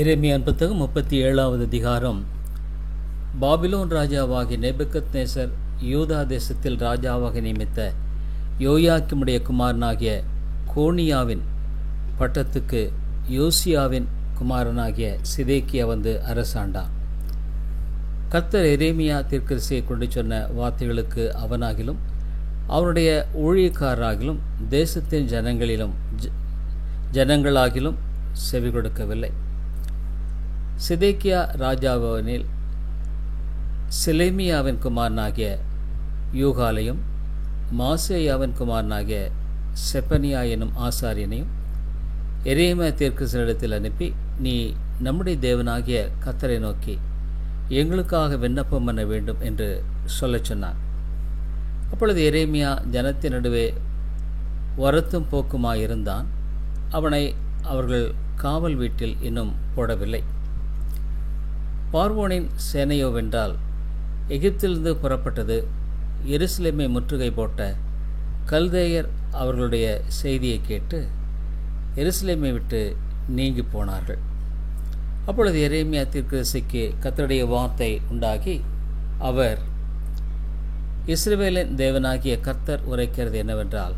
எரேமியாவின் புத்தகம் 37வது அதிகாரம். பாபிலோன் ராஜாவாகிய நேபுக்கத்நேசர் யூதா தேசத்தில் ராஜாவாக நியமித்த யோயாக்கிமுடைய குமாரனாகிய கோனியாவின் பட்டத்துக்கு யோசியாவின் குமாரனாகிய சிதேக்கியா வந்து அரசாண்டான். கர்த்தர் எரேமியா தீர்க்கதரிசியை கொண்டு சொன்ன வார்த்தைகளுக்கு அவனாகிலும் அவருடைய ஊழியக்காரராகிலும் தேசத்தின் ஜனங்களாகிலும் செவி கொடுக்கவில்லை. சிதேக்கியா ராஜாவினில் செலேமியாவின் குமாரனாகிய யூகாலையும் மாசேயாவின் குமாரனாகிய செப்பனியா எனும் ஆசாரியனையும் எரேமியா தீர்க்கதரிசியிடத்தில் அனுப்பி, நீ நம்முடைய தேவனாகிய கர்த்தரை நோக்கி எங்களுக்காக விண்ணப்பம் பண்ண வேண்டும் என்று சொல்லச் சொன்னான். அப்பொழுது எரேமியா ஜனத்தின் நடுவே வரத்தும் போக்குமாயிருந்தான். அவனை அவர்கள் காவல் வீட்டில் இன்னும் போடவில்லை. பார்வோனின் சேனையோவென்றால் எகிப்திலிருந்து புறப்பட்டது. எருசலேமை முற்றுகை போட்ட கல்தேயர் அவர்களுடைய செய்தியை கேட்டு எருசலேமை விட்டு நீங்கி போனார்கள். அப்பொழுது எரேமியா தீர்க்கதரிசிக்கு கர்த்தருடைய வார்த்தை உண்டாகி, அவர், இஸ்ரவேலின் தேவனாகிய கர்த்தர் உரைக்கிறது என்னவென்றால்,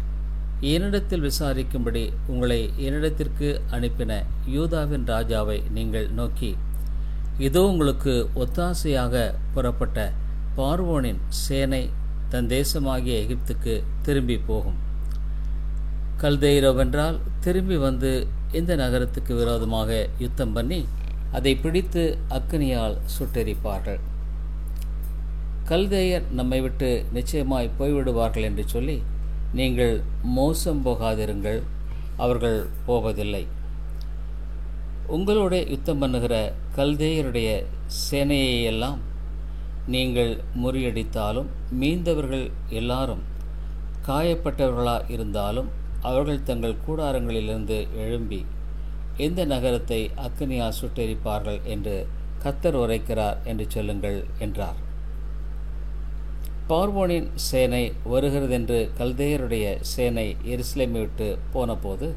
என்னிடத்தில் விசாரிக்கும்படி உங்களை என்னிடத்திற்கு அனுப்பின யூதாவின் ராஜாவை நீங்கள் நோக்கி, இதோ உங்களுக்கு ஒத்தாசையாக புறப்பட்ட பார்வோனின் சேனை தன் தேசமாகிய எகிப்துக்கு திரும்பி போகும். கல்தேயரோவென்றால் திரும்பி வந்து இந்த நகரத்துக்கு விரோதமாக யுத்தம் பண்ணி அதை பிடித்து அக்கினியால் சுட்டெரிப்பார்கள். கல்தேயர் நம்மை விட்டு நிச்சயமாய் போய்விடுவார்கள் என்று சொல்லி நீங்கள் மோசம் போகாதிருங்கள், அவர்கள் போவதில்லை. உங்களோட யுத்தம் பண்ணுகிற கல்தேயருடைய சேனையையெல்லாம் நீங்கள் முறியடித்தாலும், மீந்தவர்கள் எல்லாரும் காயப்பட்டவர்களாக இருந்தாலும் அவர்கள் தங்கள் கூடாரங்களிலிருந்து எழும்பி இந்த நகரத்தை அக்கினியால் சுட்டெரிப்பார்கள் என்று கர்த்தர் உரைக்கிறார் என்று சொல்லுங்கள் என்றார். பார்வோனின் சேனை வருகிறதென்று கல்தேயருடைய சேனை எருசலேமை விட்டு போனபோது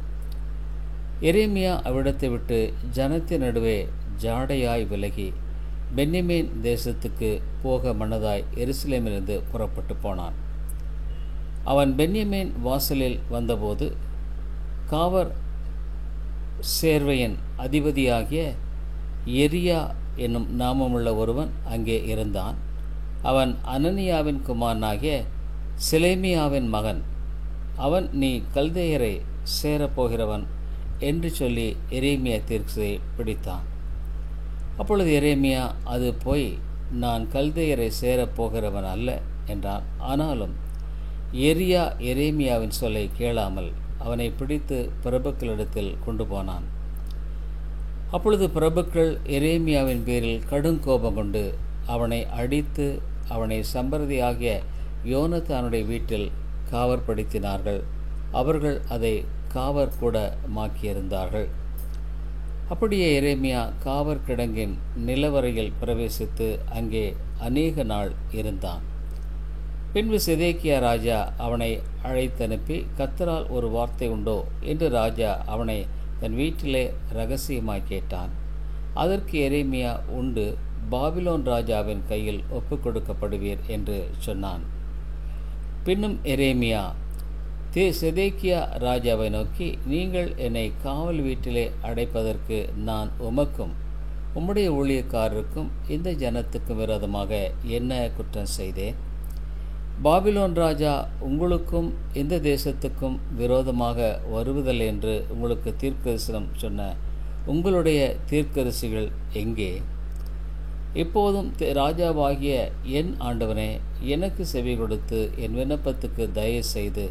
எரேமியா அவ்விடத்தை விட்டு ஜனத்தின் நடுவே ஜாடையாய் விலகி பென்யமீன் தேசத்துக்கு போக மனதாய் எருசலேமிலிருந்து புறப்பட்டு போனான். அவன் பென்யமீன் வாசலில் வந்தபோது காவர் சேர்வையின் அதிபதியாகிய எரியா என்னும் நாமமுள்ள ஒருவன் அங்கே இருந்தான். அவன் அனனியாவின் குமாரனாகிய செலேமியாவின் மகன். அவன், நீ கல்தேயரை சேரப்போகிறவன் என்று சொல்லி எரேமியா தீர்க்கதரிசியை பிடித்தான். அப்பொழுது எரேமியா, அது போய் நான் கல்தேயரை சேரப்போகிறவன் அல்ல என்றான். ஆனாலும் எரியா எரேமியாவின் சொல்லை கேளாமல் அவனை பிடித்து பிரபுக்களிடத்தில் கொண்டு போனான். அப்பொழுது பிரபுக்கள் எரேமியாவின் பேரில் கடுங்கோபம் கொண்டு அவனை அடித்து அவனை சம்பிரதியாகிய யோனத்தானுடைய வீட்டில் காவற்படுத்தினார்கள். அவர்கள் அதை காவர் கூட மாக்கியிருந்தார்கள். அப்படியே எரேமியா காவர் கிடங்கின் நிலவரையில் பிரவேசித்து அங்கே அநேக நாள் இருந்தான். பின்பு சிதேக்கியா ராஜா அவனை அழைத்தனுப்பி, கர்த்தரால் ஒரு வார்த்தை உண்டோ என்று ராஜா அவனை தன் வீட்டிலே இரகசியமாய் கேட்டான். அதற்கு எரேமியா, உண்டு, பாபிலோன் ராஜாவின் கையில் ஒப்புக் கொடுக்கப்படுவீர் என்று சொன்னான். பின்னும் எரேமியா சிதேக்கியா ராஜாவை நோக்கி, நீங்கள் என்னை காவல் வீட்டிலே அடைப்பதற்கு நான் உமக்கும் உம்முடைய ஊழியக்காரருக்கும் இந்த ஜனத்துக்கும் விரோதமாக என்ன குற்றம் செய்தேன்? பாபிலோன் ராஜா உங்களுக்கும் இந்த தேசத்துக்கும் விரோதமாக வருவதில்லை என்று உங்களுக்கு தீர்க்கதரிசனம் சொன்ன உங்களுடைய தீர்க்கதரிசிகள் எங்கே? இப்போதும் ராஜாவாகிய என் ஆண்டவனே, எனக்கு செவி கொடுத்து என் விண்ணப்பத்துக்கு தயவு செய்து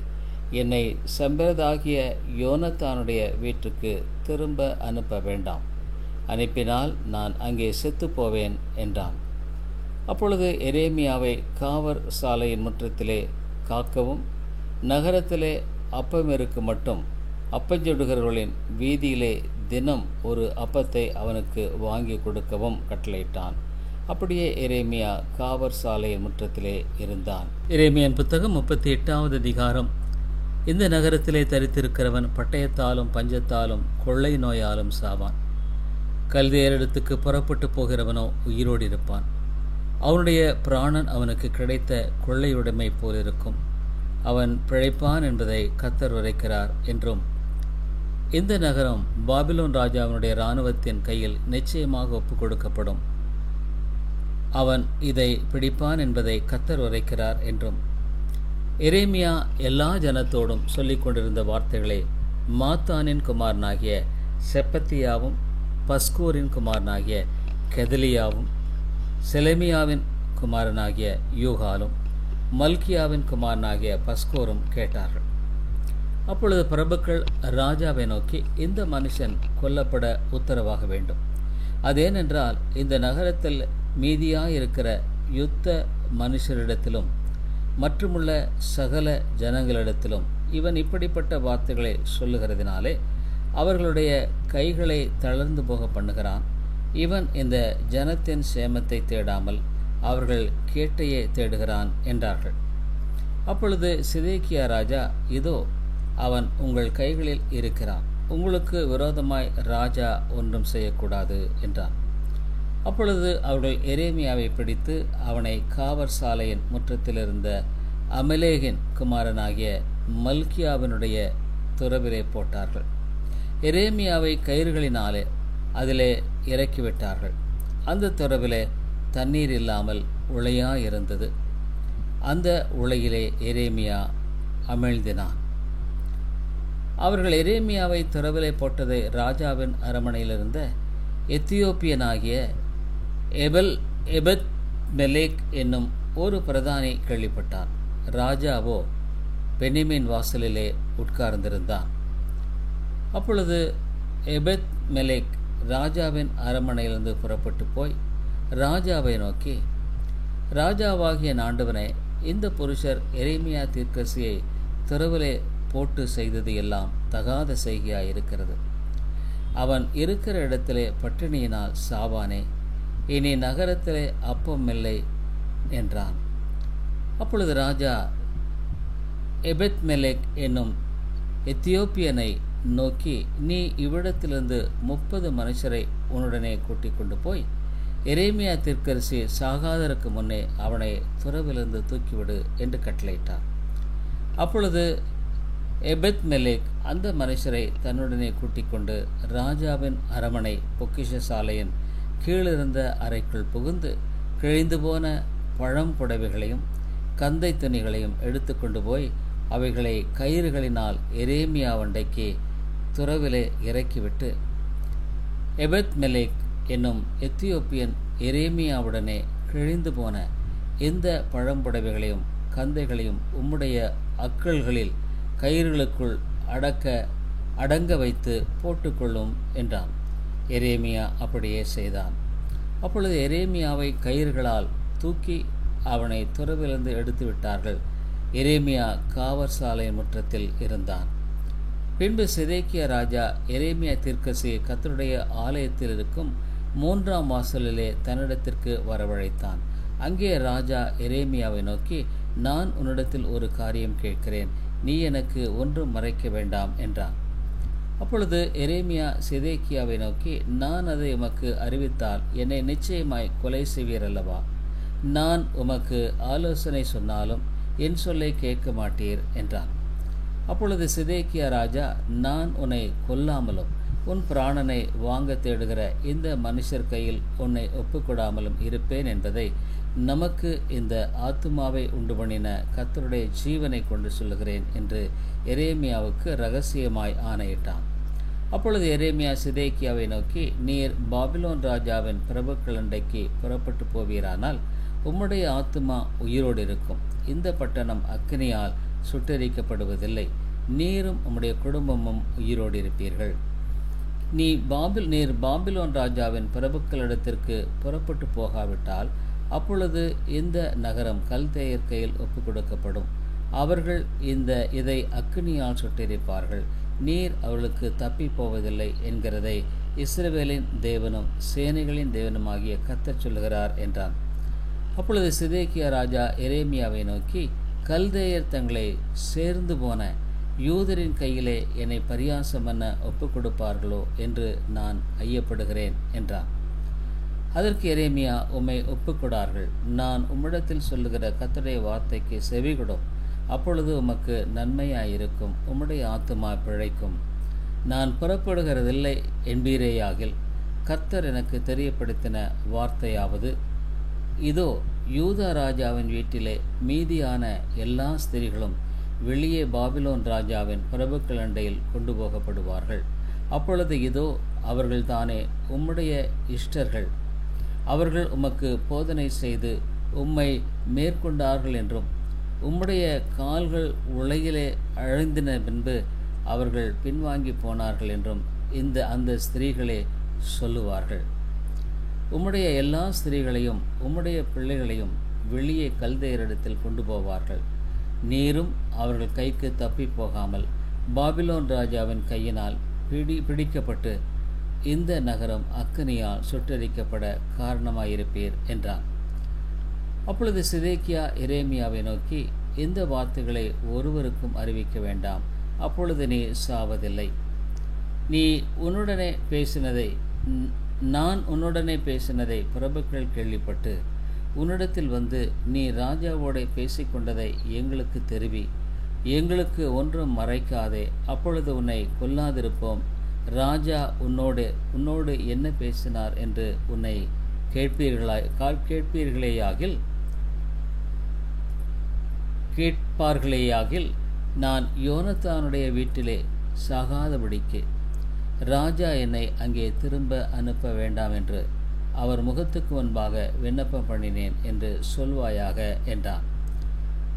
என்னை சம்பிரதாகிய யோனத்தானுடைய வீட்டுக்கு திரும்ப அனுப்ப வேண்டாம். அனுப்பினால் நான் அங்கே செத்துப்போவேன் என்றான். அப்பொழுது எரேமியாவை காவர் சாலையின் முற்றத்திலே காக்கவும், நகரத்திலே அப்பம் இருக்கு மட்டும் அப்பஞ்சுடுகிறவர்களின் வீதியிலே தினம் ஒரு அப்பத்தை அவனுக்கு வாங்கி கொடுக்கவும் கட்டளையிட்டான். அப்படியே எரேமியா காவர் சாலையின் முற்றத்திலே இருந்தான். எரேமியாவின் புத்தகம் 38வது அதிகாரம். இந்த நகரத்திலே தரித்திருக்கிறவன் பட்டயத்தாலும் பஞ்சத்தாலும் கொள்ளை நோயாலும் சாவான். கல்தேயரிடத்துக்கு புறப்பட்டு போகிறவனோ உயிரோடு இருப்பான். அவனுடைய பிராணன் அவனுக்கு கிடைத்த கொள்ளையுடைமை போலிருக்கும். அவன் பிழைப்பான் என்பதை கர்த்தர் உரைக்கிறார் என்றும், இந்த நகரம் பாபிலோன் ராஜாவினுடைய இராணுவத்தின் கையில் நிச்சயமாக ஒப்புக் கொடுக்கப்படும். அவன் இதை பிடிப்பான் என்பதை கர்த்தர் உரைக்கிறார் என்றும், எரேமியா எல்லா ஜனத்தோடும் சொல்லிக் கொண்டிருந்த வார்த்தைகளை மாத்தானின் குமாரனாகிய செப்பத்தியாவும், பஸ்கூரின் குமாரனாகிய கெதலியாவும், செலமியாவின் குமாரனாகிய யூகாலும், மல்கியாவின் குமாரனாகிய பஸ்கூரும் கேட்டார்கள். அப்பொழுது பிரபுக்கள் ராஜாவை நோக்கி, இந்த மனுஷன் கொல்லப்பட உத்தரவாக வேண்டும். அதேனென்றால் இந்த நகரத்தில் மீதியாயிருக்கிற யுத்த மனுஷரிடத்திலும் மற்றுமுள்ள சகல ஜனங்களிடத்திலும் இவன் இப்படிப்பட்ட வார்த்தைகளை சொல்லுகிறதினாலே அவர்களுடைய கைகளை தளர்ந்து போக பண்ணுகிறான். இவன் இந்த ஜனத்தின் சேமத்தை தேடாமல் அவர்கள் கேட்டையே தேடுகிறான் என்றார்கள். அப்பொழுது சிதேக்கியா ராஜா, இதோ அவன் உங்கள் கைகளில் இருக்கிறான், உங்களுக்கு விரோதமாய் ராஜா ஒன்றும் செய்யக்கூடாது என்றான். அப்பொழுது அவர்கள் எரேமியாவை பிடித்து அவனை காவற் சாலையின் முற்றத்திலிருந்த அமலேகின் குமாரனாகிய மல்கியாவினுடைய துறவிலே போட்டார்கள். எரேமியாவை கயிறுகளினாலே அதிலே இறக்கிவிட்டார்கள். அந்த துறவிலே தண்ணீர் இல்லாமல் உளையாயிருந்தது. அந்த உளையிலே எரேமியா அமிழ்ந்தினான். அவர்கள் எரேமியாவை துறவிலே போட்டதை ராஜாவின் அரமனையிலிருந்த எத்தியோப்பியனாகிய எபெத் மெலேக் என்னும் ஒரு பிரதானி கேள்விப்பட்டான். ராஜாவோ பென்னிமீன் வாசலிலே உட்கார்ந்திருந்தான். அப்பொழுது எபெத் மெலேக் ராஜாவின் அரமனையிலிருந்து புறப்பட்டு போய் ராஜாவை நோக்கி, ராஜாவாகிய ஆண்டவனே, இந்த புருஷர் எரேமியா தீர்க்கதரிசியை துறவிலே போட்டு செய்தது எல்லாம் தகாத செய்கையாயிருக்கிறது. அவன் இருக்கிற இடத்திலே பட்டினியினால் சாவானே, இனி நகரத்திலே அப்பம் இல்லை என்றான். அப்பொழுது ராஜா எபெத் மெலேக் என்னும் எத்தியோப்பியனை நோக்கி, நீ இவ்விடத்திலிருந்து 30 மனுஷரை உன்னுடனே கூட்டிக் கொண்டு போய் எரேமியா தீர்க்கதரிசி சாகாதற்கு முன்னே அவனை துறவிலிருந்து தூக்கிவிடு என்று கட்டளையிட்டார். அப்பொழுது எபெத் மெலேக் அந்த மனுஷரை தன்னுடனே கூட்டிக் கொண்டு ராஜாவின் அரமனை பொக்கிஷ சாலையின் கீழிருந்த அறைக்குள் புகுந்து கிழிந்து போன பழம் புடவைகளையும் கந்தை துணிகளையும் எடுத்துக்கொண்டு போய் அவைகளை கயிறுகளினால் எரேமியா வண்டைக்கு துறவிலே இறக்கிவிட்டு, எபெத் மெலேக் என்னும் எத்தியோப்பியன் எரேமியாவுடனே கிழிந்து போன இந்த பழம்புடவைகளையும் கந்தைகளையும் உம்முடைய அக்கல்களில் கயிறுகளுக்குள் அடங்க வைத்து போட்டுக்கொள்ளும் என்றான். எரேமியா அப்படியே செய்தான். அப்பொழுது எரேமியாவை கயிறுகளால் தூக்கி அவனை துறவிலிருந்து எடுத்து விட்டார்கள். எரேமியா காவற் சாலை முற்றத்தில் இருந்தான். பின்பு சிதேக்கியா ராஜா எரேமியா தீர்க்கதரிசியை கர்த்தருடைய ஆலயத்தில் இருக்கும் 3ஆம் வாசலிலே தன்னிடத்திற்கு வரவழைத்தான். அங்கே ராஜா எரேமியாவை நோக்கி, நான் உன்னிடத்தில் ஒரு காரியம் கேட்கிறேன், நீ எனக்கு ஒன்றும் மறைக்க வேண்டாம் என்றான். அப்பொழுது எரேமியா சிதேக்கியாவை நோக்கி, நான் அதை உமக்கு அறிவித்தால் என்னை நிச்சயமாய் கொலை செய்வீர் அல்லவா? நான் உமக்கு ஆலோசனை சொன்னாலும் என் சொல்லை கேட்க மாட்டீர் என்றான். அப்பொழுது சிதேக்கியா ராஜா, நான் உன்னை கொல்லாமலும் உன் பிராணனை வாங்க தேடுகிற இந்த மனுஷர் கையில் உன்னை ஒப்புக்கொடாமலும் இருப்பேன் என்பதை நமக்கு இந்த ஆத்துமாவை உண்டு பண்ணின கர்த்தருடைய ஜீவனை கொண்டு சொல்லுகிறேன் என்று எரேமியாவுக்கு இரகசியமாய் ஆணையிட்டான். அப்பொழுது எரேமியா சிதேக்கியாவை நோக்கி, நீர் பாபிலோன் ராஜாவின் பிரபுக்கள் அண்டைக்கு புறப்பட்டு போவீரானால் உம்முடைய ஆத்துமா உயிரோடு இருக்கும். இந்த பட்டணம் அக்கினியால் சுட்டெரிக்கப்படுவதில்லை. நீரும் உம்முடைய குடும்பமும் உயிரோடு இருப்பீர்கள். நீர் பாபிலோன் ராஜாவின் பிரபுக்களிடத்திற்கு புறப்பட்டு போகாவிட்டால் அப்பொழுது இந்த நகரம் கல்தேயர் கையில் ஒப்புக் கொடுக்கப்படும். அவர்கள் இதை அக்கினியால் சுட்டெரிப்பார்கள். நீர் அவர்களுக்கு தப்பி போவதில்லை என்கிறதை இஸ்ரவேலின் தேவனும் சேனைகளின் தேவனுமாகிய கர்த்தர் சொல்லுகிறார் என்றான். அப்பொழுது சிதேக்கியா ராஜா எரேமியாவை நோக்கி, கல்தேயர் தங்களை சேர்ந்து போன யூதரின் கையிலே என்னை பரியாசம் பண்ண ஒப்புக் கொடுப்பார்களோ என்று நான் ஐயப்படுகிறேன் என்றான். அதற்கு எரேமியா, உம்மை ஒப்புக்கொடார்கள். நான் உம்மிடத்தில் சொல்லுகிற கர்த்தருடைய வார்த்தைக்கு செவிகொடும். அப்பொழுது உமக்கு நன்மையாயிருக்கும், உம்முடைய ஆத்துமா பிழைக்கும். நான் புறப்படுகிறதில்லை என்பீரேயாகில், கர்த்தர் எனக்கு தெரியப்படுத்தின வார்த்தையாவது, இதோ யூதா ராஜாவின் வீட்டிலே மீதியான எல்லா ஸ்திரீகளும் வெளியே பாபிலோன் ராஜாவின் பிரபுக்கள் அண்டையில் கொண்டு போகப்படுவார்கள். அப்பொழுது இதோ அவர்கள் தானே உம்முடைய இஷ்டர்கள். அவர்கள் உமக்கு போதனை செய்து உம்மை மேற்கொண்டார்கள் என்றும், உம்முடைய கால்கள் உலகிலே அழிந்தின பின்பு அவர்கள் பின்வாங்கி போனார்கள் என்றும் அந்த ஸ்திரீகளே சொல்லுவார்கள். உம்முடைய எல்லா ஸ்திரீகளையும் உம்முடைய பிள்ளைகளையும் வெளியே கல்தேயரிடத்தில் கொண்டு போவார்கள். நீரும் அவர்கள் கைக்கு தப்பி போகாமல் பாபிலோன் ராஜாவின் கையினால் பிடிக்கப்பட்டு இந்த நகரம் அக்கினியால் சுட்டரிக்கப்பட காரணமாயிருப்பீர் என்றான். அப்பொழுது சிதேக்கியா எரேமியாவை நோக்கி, இந்த வார்த்தைகளை ஒருவருக்கும் அறிவிக்க வேண்டாம், அப்பொழுது நீ சாவதில்லை. நான் உன்னுடனே பேசினதை பிரபுக்கள் கேள்விப்பட்டு உன்னிடத்தில் வந்து, நீ ராஜாவோட பேசிக்கொண்டதை எங்களுக்கு தெரிவி, எங்களுக்கு ஒன்றும் மறைக்காதே, அப்பொழுது உன்னை கொல்லாதிருப்போம். ராஜா உன்னோடு என்ன பேசினார் என்று உன்னை கேட்பார்களேயாகில் நான் யோனத்தானுடைய வீட்டிலே சாகாதபடிக்கு ராஜா என்னை அங்கே திரும்ப அனுப்ப வேண்டாம் என்று அவர் முகத்துக்கு முன்பாக விண்ணப்பம் பண்ணினேன் என்று சொல்வாயாக என்றான்.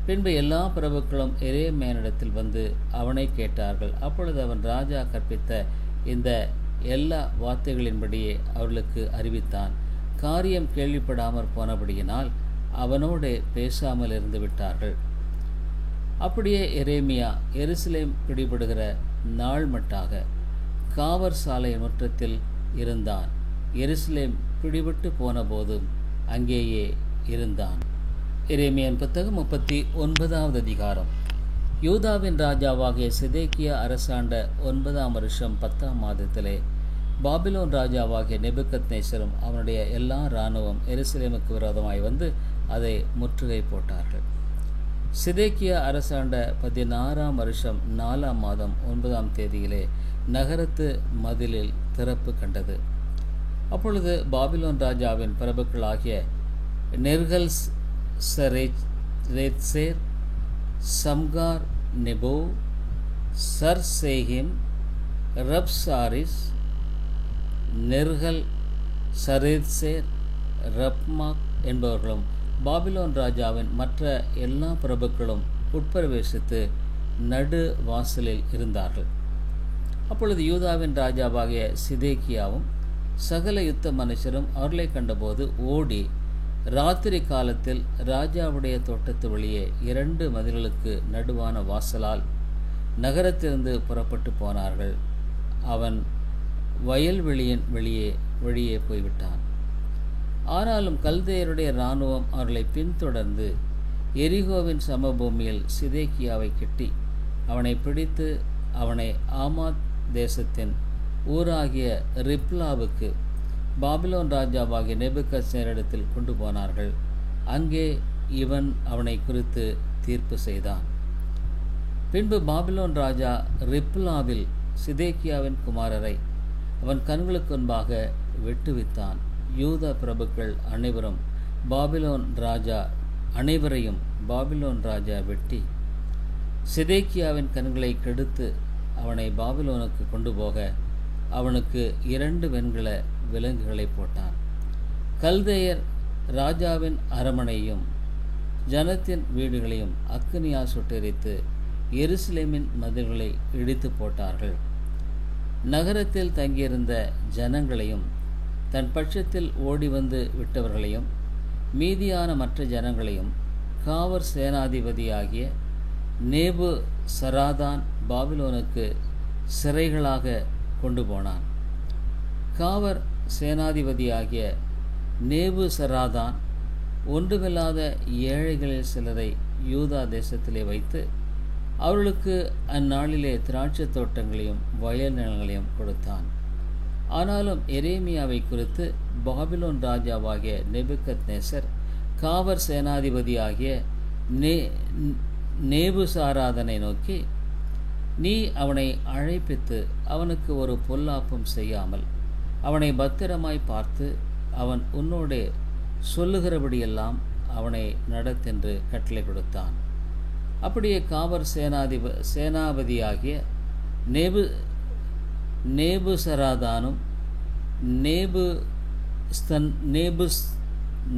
பின்பு எல்லா பிரபுக்களும் எரேமியானிடத்தில் வந்து அவனை கேட்டார்கள். அப்பொழுது அவன் ராஜா கற்பித்த இந்த எல்லா வார்த்தைகளின்படியே அவர்களுக்கு அறிவித்தான். காரியம் கேள்விப்படாமற் போனபடியினால் அவனோடு பேசாமல் இருந்து விட்டார்கள். அப்படியே எரேமியா எருசலேம் பிடிபடுகிற நாள் மட்டாக காவற் சாலை முற்றத்தில் இருந்தான். எருசலேம் பிடிபட்டு போன போதும் அங்கேயே இருந்தான். எரேமியாவின் புத்தகம் 39வது அதிகாரம். யூதாவின் ராஜாவாகிய சிதேக்கியா அரசாண்ட 9ஆம் வருஷம் 10ஆம் மாதத்திலே பாபிலோன் ராஜாவாகிய நெபுக்கத்நேசரும் அவனுடைய எல்லா இராணுவம் எருசலேமுக்கு விரோதமாய் வந்து அதை முற்றுகை போட்டார்கள். சிதேக்கியா அரசாண்ட 16ஆம் வருஷம் 4ஆம் மாதம் 9ஆம் தேதியிலே நகரத்து மதிலில் திறப்பு கண்டது. அப்பொழுது பாபிலோன் ராஜாவின் பிரபுக்களாகிய நெர்கல்-சரேத்சேர், சம்கார் நெபோ, சர்சேகிம், ரப்சாரிஸ், நெர்கல்-சரேத்சேர், ரப்மாக் என்பவர்களும் பாபிலோன் ராஜாவின் மற்ற எல்லா பிரபுக்களும் உட்பிரவேசித்து நடு வாசலில் இருந்தார்கள். அப்பொழுது யூதாவின் ராஜாவாகிய சிதேக்கியாவும் சகல யுத்த மனுஷரும் அவர்களை கண்டபோது ஓடி ராத்திரி காலத்தில் ராஜாவுடைய தோட்டத்து வழியே 2 மதில்களுக்கு நடுவான வாசலால் நகரத்திலிருந்து புறப்பட்டு போனார்கள். அவன் வயல்வெளியின் வழியே போய்விட்டான். ஆனாலும் கல்தேயருடைய இராணுவம் அவர்களை பின்தொடர்ந்து எரிகோவின் சமபூமியில் சிதேக்கியாவை கட்டி அவனை பிடித்து அவனை ஆமாத் தேசத்தின் ஊராகிய ரிப்லாவுக்கு பாபிலோன் ராஜாவாகிய நெபுக்கத்நேசரிடத்தில் கொண்டு போனார்கள். அங்கே இவன் அவனை குறித்து தீர்ப்பு செய்தான். பின்பு பாபிலோன் ராஜா ரிப்லாவில் சிதேக்கியாவின் குமாரரை அவன் கண்களுக்கு முன்பாக வெட்டுவித்தான். யூத பிரபுக்கள் அனைவரையும் பாபிலோன் ராஜா வெட்டி சிதேக்கியாவின் கண்களை கெடுத்து அவனை பாபிலோனுக்கு கொண்டு போக அவனுக்கு 2 வெண்கல விலங்குகளை போட்டான். கல்தேயர் ராஜாவின் அரமனையும் ஜனத்தின் வீடுகளையும் அக்கினியால் சுட்டெரித்து எருசலேமின் மதில்களை இடித்து போட்டார்கள். நகரத்தில் தங்கியிருந்த ஜனங்களையும் தன் பட்சத்தில் ஓடி வந்து விட்டவர்களையும் மீதியான மற்ற ஜனங்களையும் காவற் சேனாதிபதியாகிய நேபு சராதான் பாபிலோனுக்கு சிறைகளாக கொண்டு போனான். காவற் சேனாதிபதியாகிய நேபு சராதான் ஒன்றுமில்லாத ஏழைகளில் சிலரை யூதா தேசத்திலே வைத்து அவர்களுக்கு அந்நாளிலே திராட்சை தோட்டங்களையும் வயல் நிலங்களையும் கொடுத்தான். ஆனாலும் எரேமியாவை குறித்து பாபிலோன் ராஜாவாகிய நெபுக்கத்நேசர் காவற் சேனாதிபதியாகிய நேபுசாராதனை நோக்கி, நீ அவனை அழைப்பித்து அவனுக்கு ஒரு பொல்லாப்பும் செய்யாமல் அவனை பத்திரமாய் பார்த்து அவன் உன்னோடே சொல்லுகிறபடியெல்லாம் அவனை நடத்தென்று கட்டளை கொடுத்தான். அப்படியே காவற் சேனாபதியாகிய நேபுசராதானும்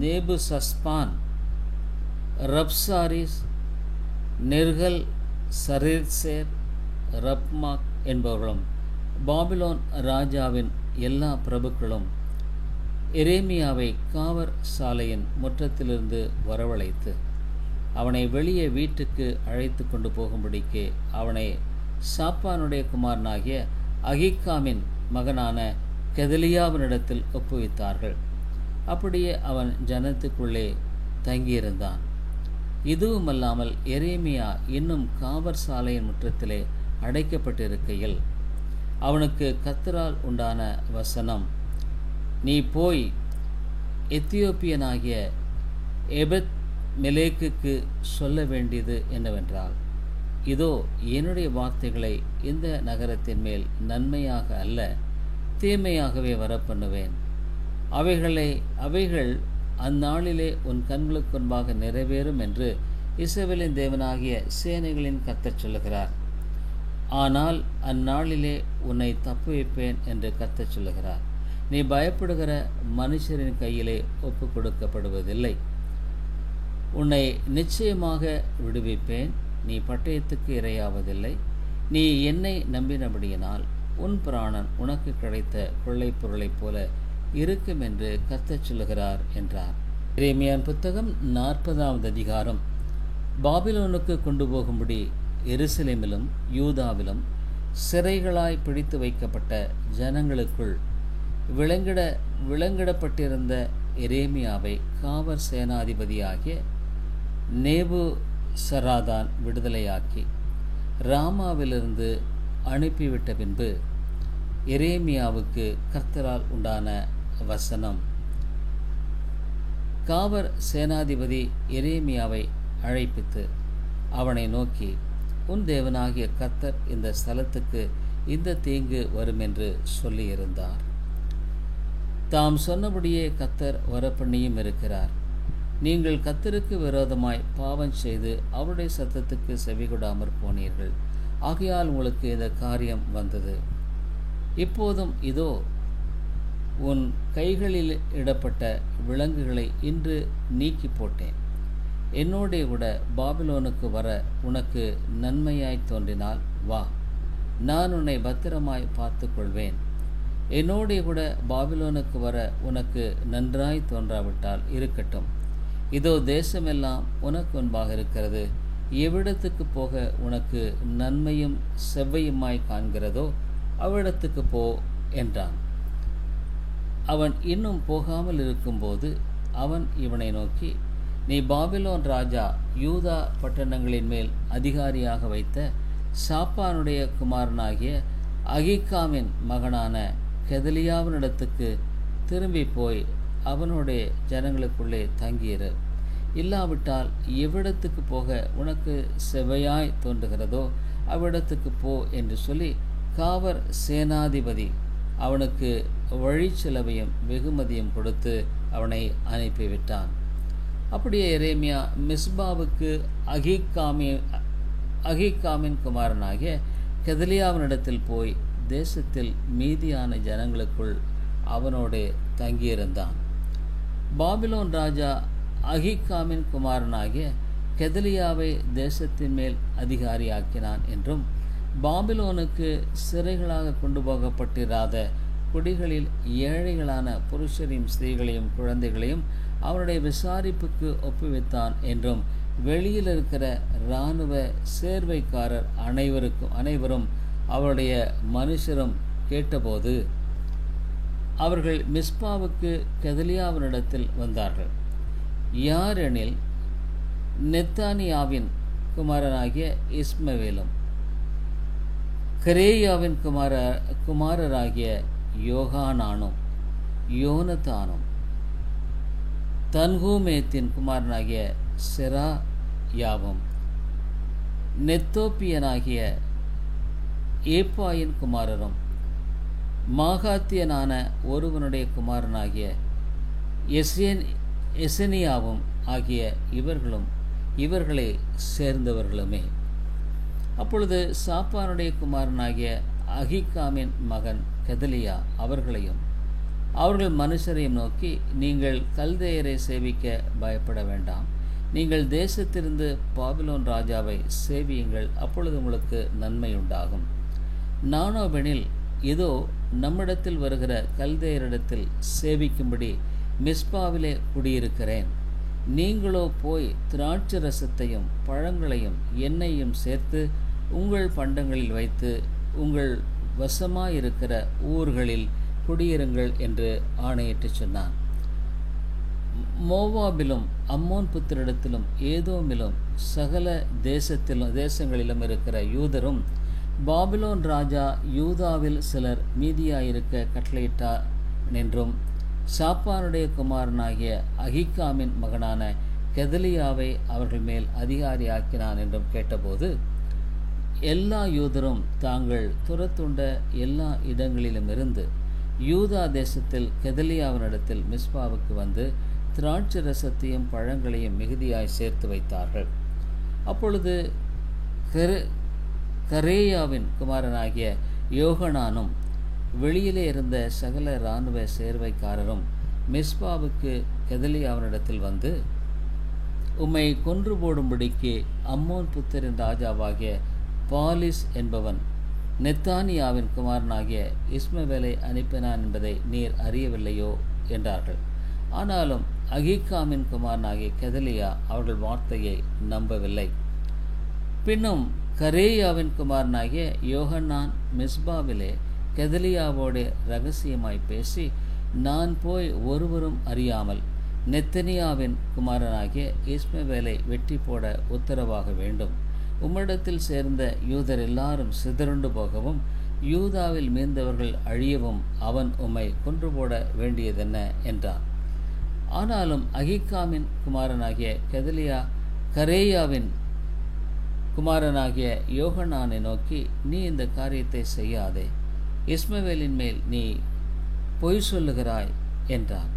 நேபுசஸ்பான், ரப்சாரிஸ், நெர்கல் சரீர்சேர், ரப்மாக் என்பவர்களும் பாபிலோன் ராஜாவின் எல்லா பிரபுக்களும் எரேமியாவை காவற் சாலையின் முற்றத்திலிருந்து வரவழைத்து அவனை வெளியே வீட்டுக்கு அழைத்து கொண்டு போகும்படிக்கு அவனை சாப்பானுடைய குமாரனாகிய அகிக்காமின் மகனான கெதலியாவினிடத்தில் ஒப்புவித்தார்கள். அப்படியே அவன் ஜனத்துக்குள்ளே தங்கியிருந்தான். இதுவுமல்லாமல் எரேமியா இன்னும் காவற் சாலையின் முற்றத்திலே அடைக்கப்பட்டிருக்கையில் அவனுக்கு கர்த்தரால் உண்டான வசனம், நீ போய் எத்தியோப்பியனாகிய எபெத் மெலேக்குக்கு சொல்ல வேண்டியது என்னவென்றால், இதோ என்னுடைய வார்த்தைகளை இந்த நகரத்தின் மேல் நன்மையாக அல்ல தீமையாகவே வரப்பண்ணுவேன். அவைகள் அந்நாளிலே உன் கண்களுக்கு முன்பாக நிறைவேறும் என்று இஸ்ரவேலின் தேவனாகிய சேனைகளின் கர்த்தர் சொல்லுகிறார். ஆனால் அந்நாளிலே உன்னை தப்புவிப்பேன் என்று கர்த்தர் சொல்லுகிறார். நீ பயப்படுகிற மனுஷரின் கையிலே ஒப்பு கொடுக்கப்படுவதில்லை. உன்னை நிச்சயமாக விடுவிப்பேன். நீ பட்டயத்துக்கு இரையாவதில்லை. நீ என்னை நம்பினபடியினால் உன் பிராணன் உனக்கு கிடைத்த கொள்ளைப் பொருளைப் போல இருக்கும் என்று கர்த்தர் சொல்லுகிறார் என்றார். எரேமியாவின் புத்தகம் 40வது அதிகாரம். பாபிலோனுக்கு கொண்டு போகும்படி எருசலேமிலும் யூதாவிலும் சிறைகளாய் பிடித்து வைக்கப்பட்ட ஜனங்களுக்குள் விலங்கிடப்பட்டிருந்த எரேமியாவை காவற் சேனாதிபதியாகிய நேபுசராதான் விடுதலையாக்கி ராமாவிலிருந்து அனுப்பிவிட்ட பின்பு எரேமியாவுக்கு கர்த்தரால் உண்டான வசனம், காவற் சேனாதிபதி எரேமியாவை அழைப்பித்து அவனை நோக்கி, உன் தேவனாகிய கர்த்தர் இந்த ஸ்தலத்துக்கு இந்த தீங்கு வரும் என்று சொல்லியிருந்தார். தாம் சொன்னபடியே கர்த்தர் வரப்பண்ணியும் இருக்கிறார். நீங்கள் கர்த்தருக்கு விரோதமாய் பாவம் செய்து அவருடைய சத்தத்துக்கு செவிகொடாமற் போனீர்கள். ஆகையால் உங்களுக்கு இந்த காரியம் வந்தது. இப்போதும் இதோ உன் கைகளில் இடப்பட்ட விலங்குகளை இன்று நீக்கி போட்டேன். என்னோடே கூட பாபிலோனுக்கு வர உனக்கு நன்மையாய் தோன்றினால் வா, நான் உன்னை பத்திரமாய் பார்த்து கொள்வேன். என்னோடே கூட பாபிலோனுக்கு வர உனக்கு நன்றாய் தோன்றாவிட்டால் இருக்கட்டும். இதோ தேசமெல்லாம் உனக்கு முன்பாக இருக்கிறது. எவ்விடத்துக்கு போக உனக்கு நன்மையும் செவ்வையுமாய் காண்கிறதோ அவ்விடத்துக்கு போ என்றான். அவன் இன்னும் போகாமல் இருக்கும்போது அவன் இவனை நோக்கி, நீ பாபிலோன் ராஜா யூதா பட்டணங்களின் மேல் அதிகாரியாக வைத்த சாப்பானுடைய குமாரனாகிய அகிக்காமின் மகனான கெதலியாவினிடத்துக்கு திரும்பி போய் அவனுடைய ஜனங்களுக்குள்ளே தங்கியிரு. இல்லாவிட்டால் எவ்விடத்துக்கு போக உனக்கு செவ்வையாய் தோன்றுகிறதோ அவ்விடத்துக்கு போ என்று சொல்லி காவற் சேனாதிபதி அவனுக்கு வழிச்செலவையும் வெகுமதியும் கொடுத்து அவனை அனுப்பிவிட்டான். அப்படியே எரேமியா மிஸ்பாவுக்கு அகிக்காமின் குமாரனாகிய கெதலியாவினிடத்தில் போய் தேசத்தில் மீதியான ஜனங்களுக்குள் அவனோடு தங்கியிருந்தான். பாபிலோன் ராஜா அகிக்காமின் குமாரனாகிய கெதலியாவை தேசத்தின் மேல் அதிகாரியாக்கினான் என்றும், பாபிலோனுக்கு சிறைகளாக கொண்டு போகப்பட்டிராத குடிகளில் ஏழைகளான புருஷரையும் ஸ்திரீகளையும் குழந்தைகளையும் அவனுடைய விசாரிப்புக்கு ஒப்புவித்தான் என்றும் வெளியில் இருக்கிற இராணுவ சேர்வைக்காரர் அனைவரும் அவருடைய மனுஷரும் கேட்டபோது அவர்கள் மிஸ்பாவுக்கு கெதலியாவினிடத்தில் வந்தார்கள். யாரெனில் நெத்தானியாவின் குமாரனாகிய இஸ்மவேலும், கரேயாவின் குமாரராகிய யோகானானும் யோனத்தானும், தன்ஹூமேத்தின் குமாரனாகிய செராயாவும், நெத்தோப்பியனாகிய ஏப்பாயின் குமாரரும், மாகாத்தியனான ஒருவனுடைய குமாரனாகிய எசனியாவும் ஆகிய இவர்களை சேர்ந்தவர்களுமே. அப்பொழுது சாப்பானுடைய குமாரனாகிய அகிகாமின் மகன் கெதலியா அவர்களையும் அவர்கள் மனுஷரையும் நோக்கி, நீங்கள் கல்தேயரை சேவிக்க பயப்பட வேண்டாம். நீங்கள் தேசத்திலிருந்து பாபிலோன் ராஜாவை சேவியுங்கள், அப்பொழுது உங்களுக்கு நன்மை உண்டாகும். நானோவெனில், இதோ நம்மிடத்தில் வருகிற கல்தேயரிடத்தில் சேவிக்கும்படி மிஸ்பாவிலே குடியிருக்கிறேன். நீங்களோ போய் திராட்சை ரசத்தையும் பழங்களையும் எண்ணெயையும் சேர்த்து உங்கள் பண்டங்களில் வைத்து உங்கள் வசமாயிருக்கிற ஊர்களில் குடியிருங்கள் என்று ஆணையிட்டு சொன்னான். மோவாபிலும் அம்மோன் புத்திரிடத்திலும் ஏதோமிலும் சகல தேசங்களிலும் இருக்கிற யூதரும், பாபிலோன் ராஜா யூதாவில் சிலர் மீதியாயிருக்க கட்டளையிட்டார் என்றும், சாப்பானுடைய குமாரனாகிய அகிகாமின் மகனான கெதலியாவை அவர்கள் மேல் அதிகாரியாக்கினான் என்றும் கேட்டபோது, எல்லா யூதரும் தாங்கள் துரத்துண்ட எல்லா இடங்களிலுமிருந்து யூதா தேசத்தில் கெதலியாவினிடத்தில் மிஸ்பாவுக்கு வந்து திராட்சை ரசத்தையும் பழங்களையும் மிகுதியாய் சேர்த்து வைத்தார்கள். அப்பொழுது கரேயாவின் குமாரனாகிய யோகனானும் வெளியிலே இருந்த சகல இராணுவ சேர்வைக்காரரும் மிஸ்பாவுக்கு கெதலியாவினிடத்தில் வந்து, உம்மை கொன்று போடும்படிக்கு அம்மோன் புத்திரின் ராஜாவாகிய பாலிஸ் என்பவன் நெத்தானியாவின் குமாரனாகிய இஸ்மவேலை அனுப்பினான் என்பதை நீர் அறியவில்லையோ என்றார்கள். ஆனாலும் அகிகாமின் குமாரனாகிய கெதலியா அவர்கள் வார்த்தையை நம்பவில்லை. பின்னும் கரேயாவின் குமாரனாகிய யோகன்னான் மிஸ்பாவிலே கெதலியாவோடு இரகசியமாய் பேசி, நான் போய் ஒருவரும் அறியாமல் நெத்தனியாவின் குமாரனாகிய இஸ்மவேலை வெட்டி போட உத்தரவாக வேண்டும். உம்மிடத்தில் சேர்ந்த யூதர் எல்லாரும் சிதறுண்டு போகவும் யூதாவில் மீந்தவர்கள் அழியவும் அவன் உம்மை கொன்று போட வேண்டியதென்ன என்றான். ஆனாலும் அகிகாமின் குமாரனாகிய கெதலியா கரேயாவின் குமாரனாகிய யோகனானை நோக்கி, நீ இந்த காரியத்தை செய்யாதே, இஸ்மவேலின் மேல் நீ பொய் சொல்லுகிறாய் என்றான்.